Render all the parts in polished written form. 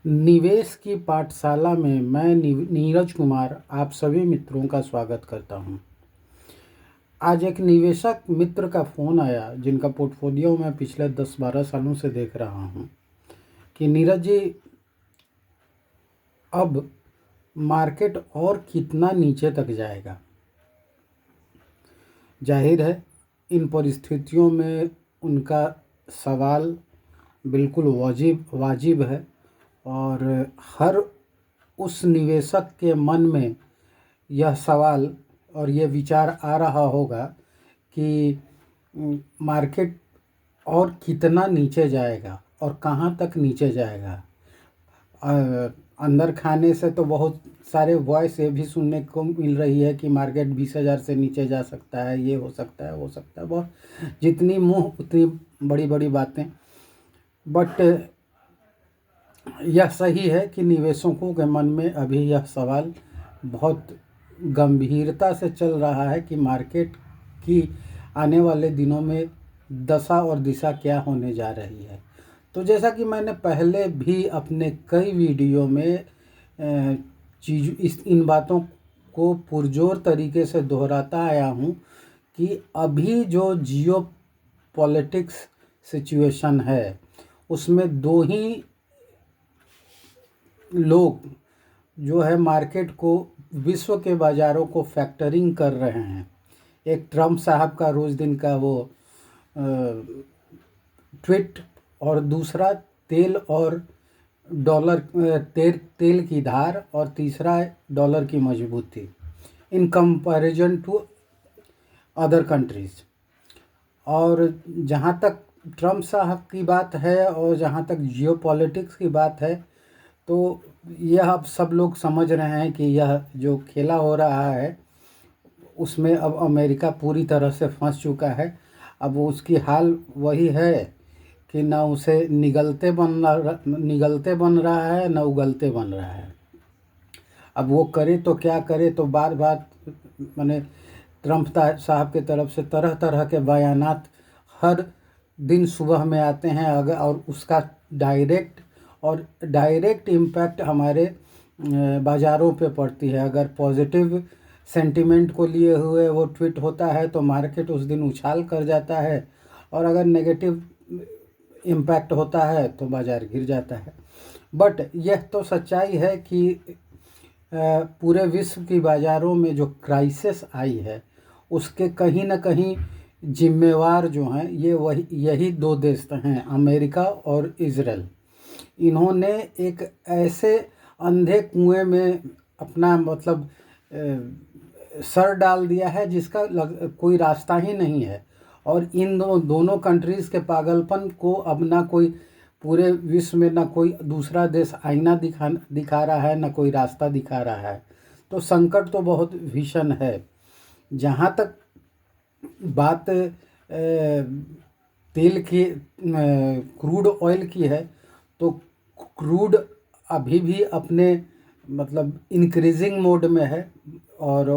निवेश की पाठशाला में मैं नीरज कुमार आप सभी मित्रों का स्वागत करता हूं। आज एक निवेशक मित्र का फ़ोन आया जिनका पोर्टफोलियो मैं पिछले 10-12 सालों से देख रहा हूं कि नीरज जी, अब मार्केट और कितना नीचे तक जाएगा। जाहिर है इन परिस्थितियों में उनका सवाल बिल्कुल वाजिब है और हर उस निवेशक के मन में यह सवाल और ये विचार आ रहा होगा कि मार्केट और कितना नीचे जाएगा और कहाँ तक नीचे जाएगा। अंदर खाने से तो बहुत सारे वॉइस ये भी सुनने को मिल रही है कि मार्केट 20,000 से नीचे जा सकता है, ये हो सकता है, हो सकता है, बहुत जितनी मुँह उतनी बड़ी बड़ी बातें। बट यह सही है कि निवेशकों के मन में अभी यह सवाल बहुत गंभीरता से चल रहा है कि मार्केट की आने वाले दिनों में दशा और दिशा क्या होने जा रही है। तो जैसा कि मैंने पहले भी अपने कई वीडियो में इन बातों को पुरजोर तरीके से दोहराता आया हूँ कि अभी जो जियो पॉलिटिक्स सिचुएशन है उसमें दो ही लोग जो है मार्केट को, विश्व के बाज़ारों को फैक्टरिंग कर रहे हैं। एक ट्रम्प साहब का रोज़ दिन का वो ट्वीट और दूसरा तेल और डॉलर, तेल की धार और तीसरा डॉलर की मजबूती in comparison to other countries. और जहाँ तक ट्रम्प साहब की बात है और जहाँ तक जियो पॉलिटिक्स की बात है तो यह अब सब लोग समझ रहे हैं कि यह जो खेला हो रहा है उसमें अब अमेरिका पूरी तरह से फंस चुका है। अब उसकी हाल वही है कि ना उसे निगलते बन रहा है, ना उगलते बन रहा है। अब वो करे तो क्या करे, तो बार बार माने ट्रम्प साहब के तरफ से तरह तरह के बयानात हर दिन सुबह में आते हैं अगर, और उसका डायरेक्ट इम्पैक्ट हमारे बाज़ारों पे पड़ती है। अगर पॉजिटिव सेंटिमेंट को लिए हुए वो ट्वीट होता है तो मार्केट उस दिन उछाल कर जाता है, और अगर नेगेटिव इम्पैक्ट होता है तो बाज़ार गिर जाता है। बट यह तो सच्चाई है कि पूरे विश्व की बाज़ारों में जो क्राइसिस आई है उसके कहीं ना कहीं जिम्मेवार जो हैं यही दो देश हैं, अमेरिका और इज़राइल। इन्होंने एक ऐसे अंधे कुएं में अपना मतलब सर डाल दिया है जिसका कोई रास्ता ही नहीं है। और इन दोनों कंट्रीज़ के पागलपन को अब ना कोई पूरे विश्व में ना कोई दूसरा देश आईना दिखा रहा है, ना कोई रास्ता दिखा रहा है। तो संकट तो बहुत भीषण है। जहाँ तक बात तेल की, क्रूड ऑयल की है, तो क्रूड अभी भी अपने मतलब इंक्रीजिंग मोड में है और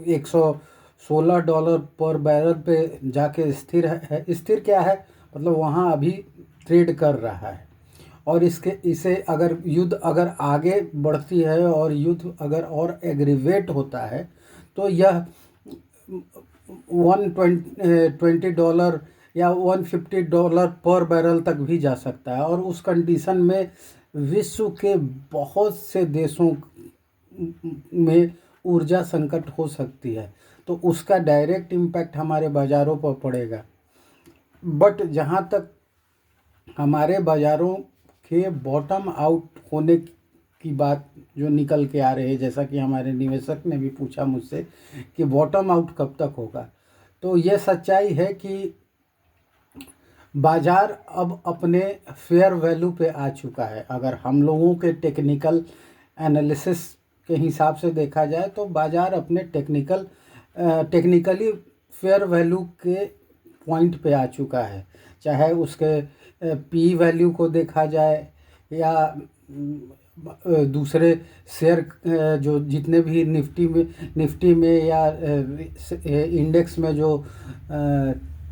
$116 पर बैरल पे जाके स्थिर है। स्थिर क्या है, मतलब वहाँ अभी ट्रेड कर रहा है। और इसे अगर युद्ध अगर आगे बढ़ती है और युद्ध अगर और एग्रीवेट होता है तो यह $120 या $150 पर बैरल तक भी जा सकता है। और उस कंडीशन में विश्व के बहुत से देशों में ऊर्जा संकट हो सकती है, तो उसका डायरेक्ट इम्पैक्ट हमारे बाज़ारों पर पड़ेगा। बट जहाँ तक हमारे बाज़ारों के बॉटम आउट होने की बात जो निकल के आ रही है, जैसा कि हमारे निवेशक ने भी पूछा मुझसे कि बॉटम आउट कब तक होगा, तो ये सच्चाई है कि बाज़ार अब अपने फेयर वैल्यू पे आ चुका है। अगर हम लोगों के टेक्निकल एनालिसिस के हिसाब से देखा जाए तो बाज़ार अपने टेक्निकली फेयर वैल्यू के पॉइंट पे आ चुका है। चाहे उसके पी वैल्यू को देखा जाए या दूसरे शेयर जो जितने भी निफ्टी में या इंडेक्स में जो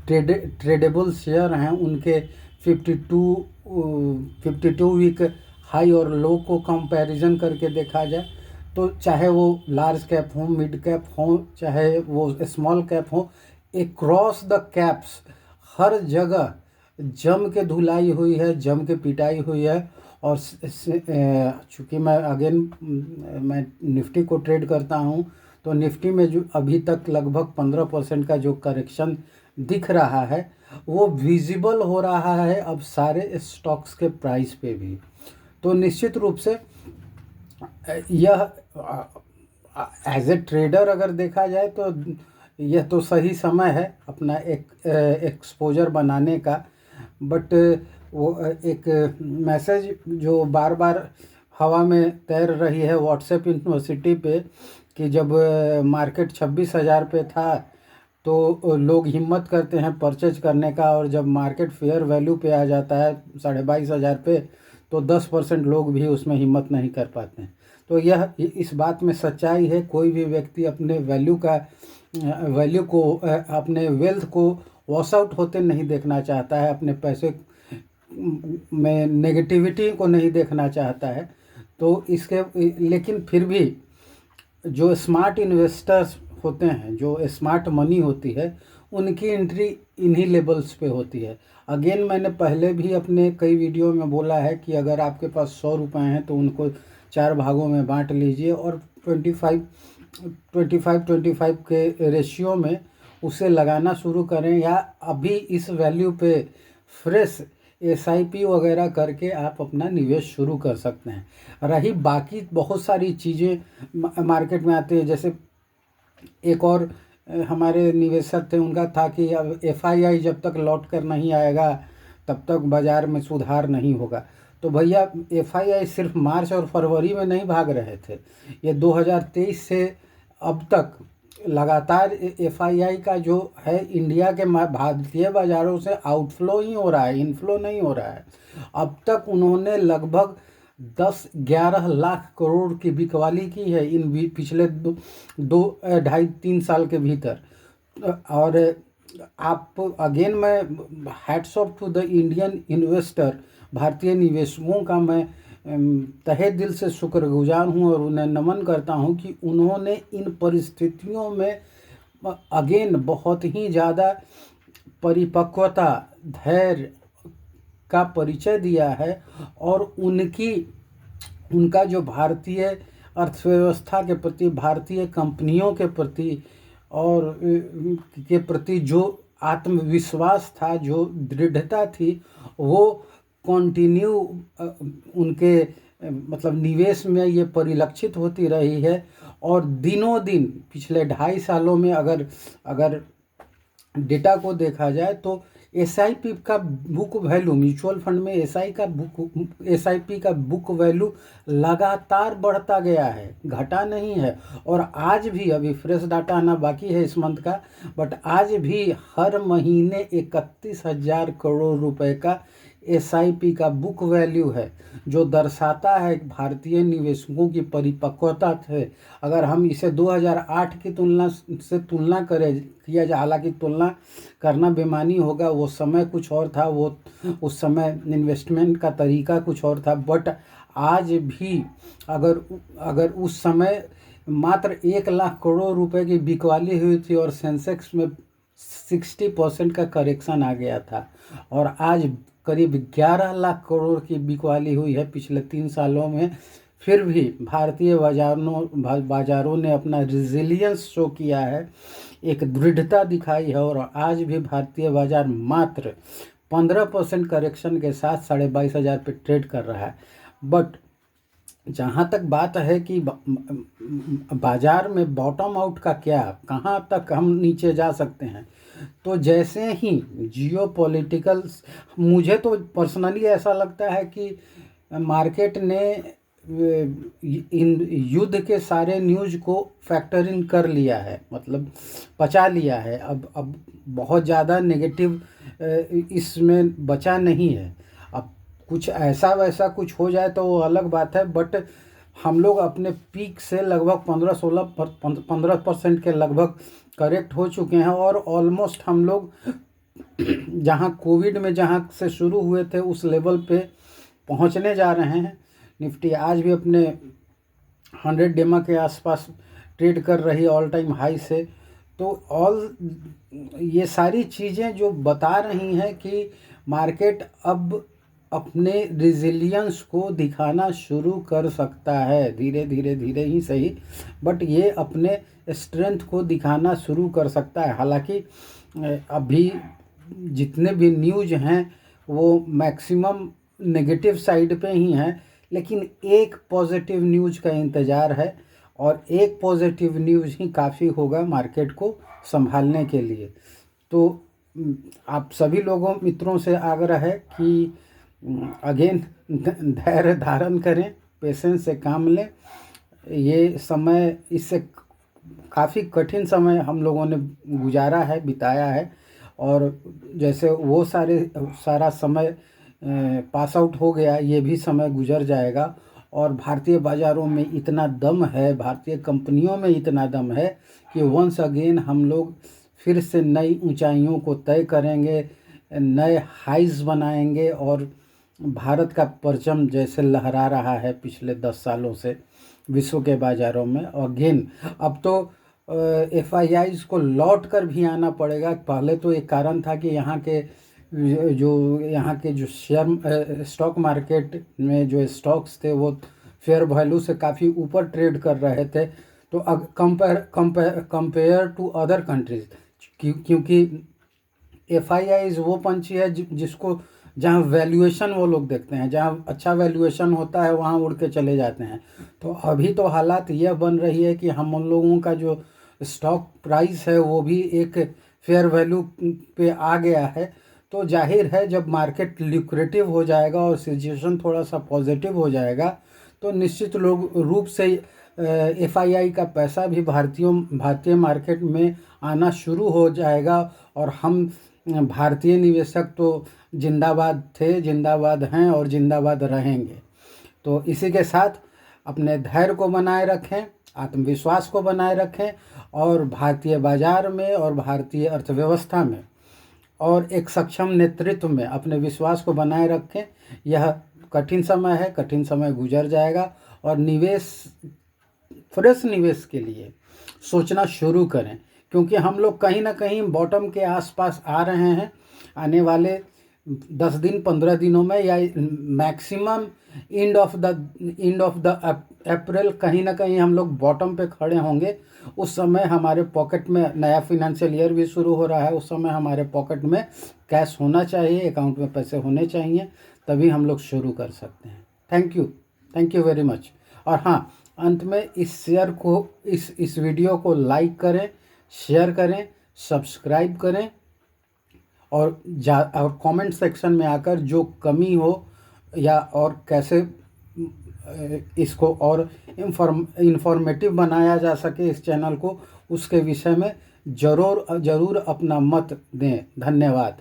ट्रेडेबल शेयर हैं उनके 52 वीक हाई और लो को कंपैरिजन करके देखा जाए तो चाहे वो लार्ज कैप हो, मिड कैप हो, चाहे वो स्मॉल कैप हो, एक्रॉस द कैप्स हर जगह जम के धुलाई हुई है, जम के पिटाई हुई है। और चूँकि मैं निफ्टी को ट्रेड करता हूँ, तो निफ्टी में जो अभी तक लगभग 15% का जो करेक्शन दिख रहा है वो विजिबल हो रहा है अब सारे स्टॉक्स के प्राइस पे भी। तो निश्चित रूप से यह एज ए ट्रेडर अगर देखा जाए तो यह तो सही समय है अपना एक एक्सपोजर बनाने का। बट वो एक मैसेज जो बार बार हवा में तैर रही है व्हाट्सएप यूनिवर्सिटी पे कि जब मार्केट 26,000 पे था तो लोग हिम्मत करते हैं परचेज करने का, और जब मार्केट फेयर वैल्यू पे आ जाता है 22,500 पे तो 10% लोग भी उसमें हिम्मत नहीं कर पाते हैं। तो यह इस बात में सच्चाई है, कोई भी व्यक्ति अपने वैल्यू को अपने वेल्थ को वॉश आउट होते नहीं देखना चाहता है, अपने पैसे में नेगेटिविटी को नहीं देखना चाहता है। तो लेकिन फिर भी जो स्मार्ट इन्वेस्टर्स होते हैं, जो स्मार्ट मनी होती है, उनकी एंट्री इन्हीं लेवल्स पे होती है। अगेन मैंने पहले भी अपने कई वीडियो में बोला है कि अगर आपके पास 100 रुपये हैं तो उनको 4 भागों में बांट लीजिए और 25-25 के रेशियो में उसे लगाना शुरू करें, या अभी इस वैल्यू पे फ्रेश SIP वगैरह करके आप अपना निवेश शुरू कर सकते हैं। रही बाकी बहुत सारी चीज़ें मार्केट में आती है, जैसे एक और हमारे निवेशक थे, उनका था कि अब FII जब तक लौट कर नहीं आएगा तब तक बाज़ार में सुधार नहीं होगा। तो भैया FII सिर्फ मार्च और फरवरी में नहीं भाग रहे थे, ये 2023 से अब तक लगातार FII का जो है इंडिया के भारतीय बाज़ारों से आउटफ्लो ही हो रहा है, इनफ्लो नहीं हो रहा है। अब तक उन्होंने लगभग 10-11 लाख करोड़ की बिकवाली की है इन पिछले 2-2.5-3 साल के भीतर। और आप अगेन मैं hats off to the Indian investor, भारतीय निवेशकों का मैं तहे दिल से शुक्रगुजार हूँ और उन्हें नमन करता हूँ कि उन्होंने इन परिस्थितियों में अगेन बहुत ही ज़्यादा परिपक्वता, धैर्य का परिचय दिया है। और उनका जो भारतीय अर्थव्यवस्था के प्रति, भारतीय कंपनियों के प्रति और के प्रति जो आत्मविश्वास था, जो दृढ़ता थी, वो कंटिन्यू उनके मतलब निवेश में ये परिलक्षित होती रही है। और दिनों दिन पिछले 2.5 सालों में अगर डेटा को देखा जाए तो SIP का बुक वैल्यू, म्यूचुअल फंड में SIP का बुक वैल्यू लगातार बढ़ता गया है, घटा नहीं है। और आज भी, अभी फ्रेश डाटा आना बाकी है इस मंथ का, बट आज भी हर महीने 31,000 करोड़ रुपए का SIP का बुक वैल्यू है, जो दर्शाता है भारतीय निवेशकों की परिपक्वता थे। अगर हम इसे 2008 की तुलना किया जाए, हालांकि तुलना करना बेमानी होगा, वो समय कुछ और था, वो उस समय इन्वेस्टमेंट का तरीका कुछ और था। बट आज भी अगर उस समय मात्र 1 लाख करोड़ रुपए की बिकवाली हुई थी और सेंसेक्स में 60% का करेक्शन आ गया था, और आज करीब 11 लाख करोड़ की बिकवाली हुई है पिछले 3 सालों में, फिर भी भारतीय बाजारों ने अपना रिजिलियंस शो किया है, एक दृढ़ता दिखाई है। और आज भी भारतीय बाजार मात्र 15% करेक्शन के साथ 22,500 पे ट्रेड कर रहा है। बट जहाँ तक बात है कि बाजार में बॉटम आउट का क्या, कहाँ तक हम नीचे जा सकते हैं, तो जैसे ही जियोपॉलिटिकल, मुझे तो पर्सनली ऐसा लगता है कि मार्केट ने इन युद्ध के सारे न्यूज़ को फैक्टर इन कर लिया है, मतलब पचा लिया है। अब बहुत ज़्यादा नेगेटिव इसमें बचा नहीं है। अब कुछ ऐसा वैसा कुछ हो जाए तो वो अलग बात है, बट हम लोग अपने पीक से लगभग 15% के लगभग करेक्ट हो चुके हैं। और ऑलमोस्ट हम लोग जहां कोविड में जहां से शुरू हुए थे उस लेवल पे पहुंचने जा रहे हैं। निफ्टी आज भी अपने 100 डेमा के आसपास ट्रेड कर रही है ऑल टाइम हाई से। तो ये सारी चीज़ें जो बता रही हैं कि मार्केट अब अपने रिजिलियंस को दिखाना शुरू कर सकता है, धीरे धीरे ही सही, बट ये अपने स्ट्रेंथ को दिखाना शुरू कर सकता है। हालांकि अभी जितने भी न्यूज़ हैं वो मैक्सिमम नेगेटिव साइड पे ही हैं, लेकिन एक पॉजिटिव न्यूज़ का इंतज़ार है और एक पॉजिटिव न्यूज़ ही काफ़ी होगा मार्केट को संभालने के लिए। तो आप सभी लोगों मित्रों से आग्रह है कि अगेन धैर्य धारण करें, पेशेंस से काम लें। ये समय, इससे काफ़ी कठिन समय हम लोगों ने गुजारा है, बिताया है, और जैसे वो सारा समय पास आउट हो गया, ये भी समय गुजर जाएगा। और भारतीय बाज़ारों में इतना दम है, भारतीय कंपनियों में इतना दम है कि वंस अगेन हम लोग फिर से नई ऊंचाइयों को तय करेंगे, नए हाइज बनाएंगे, और भारत का परचम जैसे लहरा रहा है पिछले 10 सालों से विश्व के बाज़ारों में। अगेन अब तो FIIs को लौट कर भी आना पड़ेगा। पहले तो एक कारण था कि यहाँ के जो शेयर स्टॉक मार्केट में जो स्टॉक्स थे वो फेयर वैल्यू से काफ़ी ऊपर ट्रेड कर रहे थे। तो अब कंपेयर टू अदर कंट्रीज, क्योंकि FIIs वो पंछी है जिसको जहाँ वैल्यूएशन वो लोग देखते हैं, जहाँ अच्छा वैल्यूएशन होता है वहाँ उड़ के चले जाते हैं। तो अभी तो हालात यह बन रही है कि हम उन लोगों का जो स्टॉक प्राइस है वो भी एक फेयर वैल्यू पे आ गया है। तो जाहिर है जब मार्केट लिक्विडेटिव हो जाएगा और सिचुएशन थोड़ा सा पॉजिटिव हो जाएगा तो निश्चित रूप से FII का पैसा भी भारतीय मार्केट में आना शुरू हो जाएगा। और हम भारतीय निवेशक तो जिंदाबाद थे, जिंदाबाद हैं और जिंदाबाद रहेंगे। तो इसी के साथ अपने धैर्य को बनाए रखें, आत्मविश्वास को बनाए रखें, और भारतीय बाजार में और भारतीय अर्थव्यवस्था में और एक सक्षम नेतृत्व में अपने विश्वास को बनाए रखें। यह कठिन समय है, कठिन समय गुजर जाएगा, और फ्रेश निवेश के लिए सोचना शुरू करें, क्योंकि हम लोग कहीं ना कहीं बॉटम के आसपास आ रहे हैं। आने वाले 10 दिन 15 दिनों में या maximum end of the April कहीं ना कहीं हम लोग बॉटम पे खड़े होंगे। उस समय हमारे पॉकेट में, नया फाइनेंशियल ईयर भी शुरू हो रहा है, उस समय हमारे पॉकेट में कैश होना चाहिए, अकाउंट में पैसे होने चाहिए, तभी हम लोग शुरू कर सकते हैं। Thank you very much. और हाँ, अंत में इस वीडियो को लाइक करें, शेयर करें, सब्सक्राइब करें, और कमेंट सेक्शन में आकर जो कमी हो या और कैसे इसको और इंफॉर्मेटिव बनाया जा सके इस चैनल को, उसके विषय में ज़रूर अपना मत दें। धन्यवाद।